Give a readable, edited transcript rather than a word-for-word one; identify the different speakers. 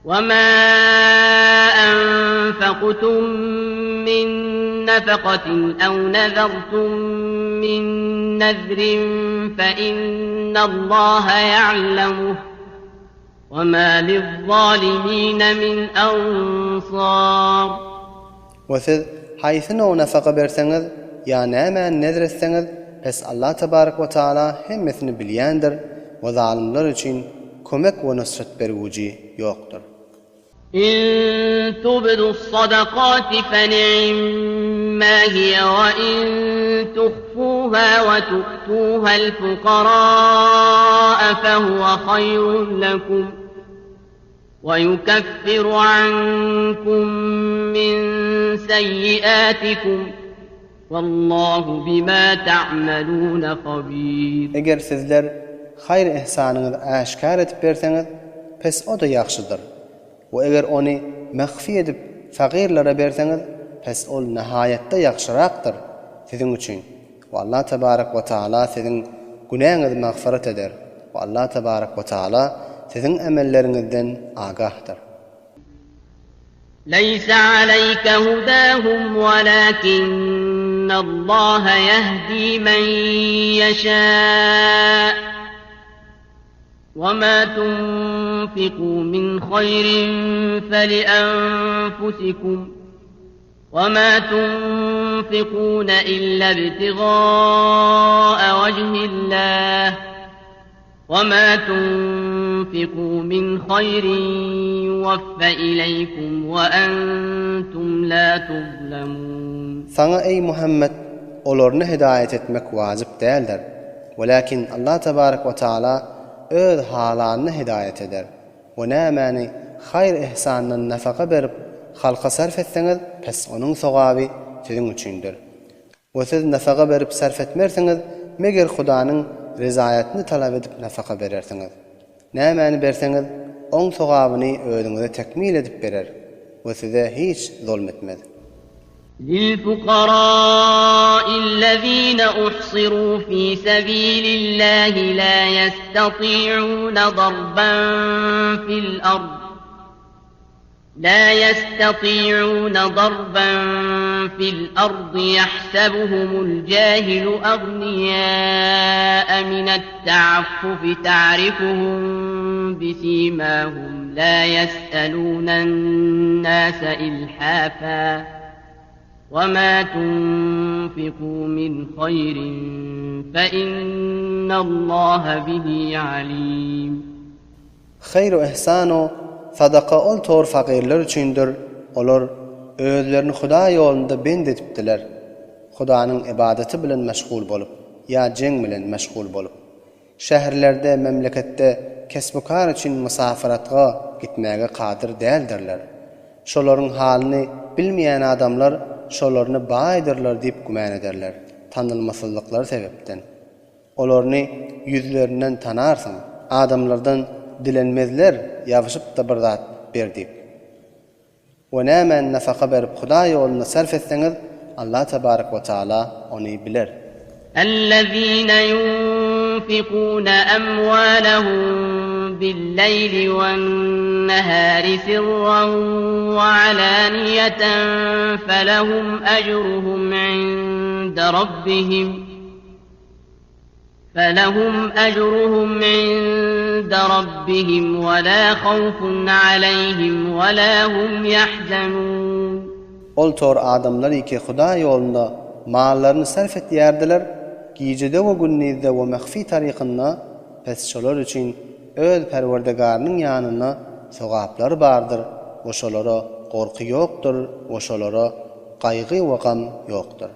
Speaker 1: وما أنفقتم من نفقة أو نذرتم من نذر فإن الله يعلمه وما للظالمين من أنصار.
Speaker 2: وث حيثنو نفقة برسنغذ يا ناما نذر السنغذ بس الله تبارك وتعالى هم مثل بلياندر وظالمlar için kömek ve nusret berguci yoktur.
Speaker 1: إن تبدوا الصدقات فنعم ما هي وإن تخفوها وتؤتوها الفقراء فهو خير لكم ويكفر عنكم من سيئاتكم والله بما تعملون خبير.
Speaker 2: Eğer sizler hayır ihsanını aşkar edip berseniz pes o da yaxşıdır. Ve eğer onu mehfi edip fakirlere berseniz pes ol nihayette yaxşıraktır sizin için. Ve Allah tebarek ve teala sizin günahınızı mağfiret eder. Ve Allah tebarek ve teala sizin amellerinizden agahdır.
Speaker 1: ليس عليك هداهم ولكن الله يهدي من يشاء وما تنفقوا من خير فلأنفسكم وما تنفقون إلا ابتغاء وجه الله وما تنفقوا من خير يوفى إليكم وأنتم لا تظلمون.
Speaker 2: Sana ey Muhammed olorunu hidayet etmek vacip değildir. Walakin Allah tebarek ve teala öz halanını hidayet eder. Ve nämani hayır ihsanından nafaka berip halka sarf etseniz pes onun sogabı sizin üçindir. Ve siz nafaka berip sarf etmerseniz meger Hudanın rızayetini talep edip nafaka berersiniz. Nämani berseniz on sogabını özüňize tekmil edip berer ve size hiç zulmetmez.
Speaker 1: للفقراء الذين أحصروا في سبيل الله لا يستطيعون ضربا في الأرض يحسبهم الجاهل أغنياء من التعفف تعرفهم بسيماهم لا يسألون الناس إلحافا وما تنفقوا من خير فإن الله به عليم.
Speaker 2: خير ihsanu sadaka ol tor fakirler üçindir. Olar özlerini Huda yolunda bend etipdiler. Hudanın ibadeti bilen meşgul bolup, ya jeng bilen meşgul bolup. Şäherlerde, memleketde kesbukar üçin musafiratga gitmäge qadir däldirler. Şolaryň halini bilmeýän adamlar şolaryny baýdyrlar diýip güman ederler. Tanylmasızlyklar sebepden. Olaryny yüzlerinden tanarsyň. Adamlardan dilenmezler ýaşyp da bir zat berdi. Ve nämen nafaka berip Huda ýoluna sarf etseňiz Allah tebarek ve teala onu biler.
Speaker 1: الذين ينفقون أموالهم بالليل والنهار سرا وعلانية فلهم أجرهم عند ربهم ولا خوف عليهم ولا هم يحزنون.
Speaker 2: Ol tor adamlar iki Huda yolunda mallarını sarf etýärdiler. Gijede we günnizde we mehfi tarykynda pes şolar üçin öz Perwerdigarynyň ýanyna sogaplar bardyr. Oşolara gorky ýokdur, oşolara gaýgy we gam ýokdur.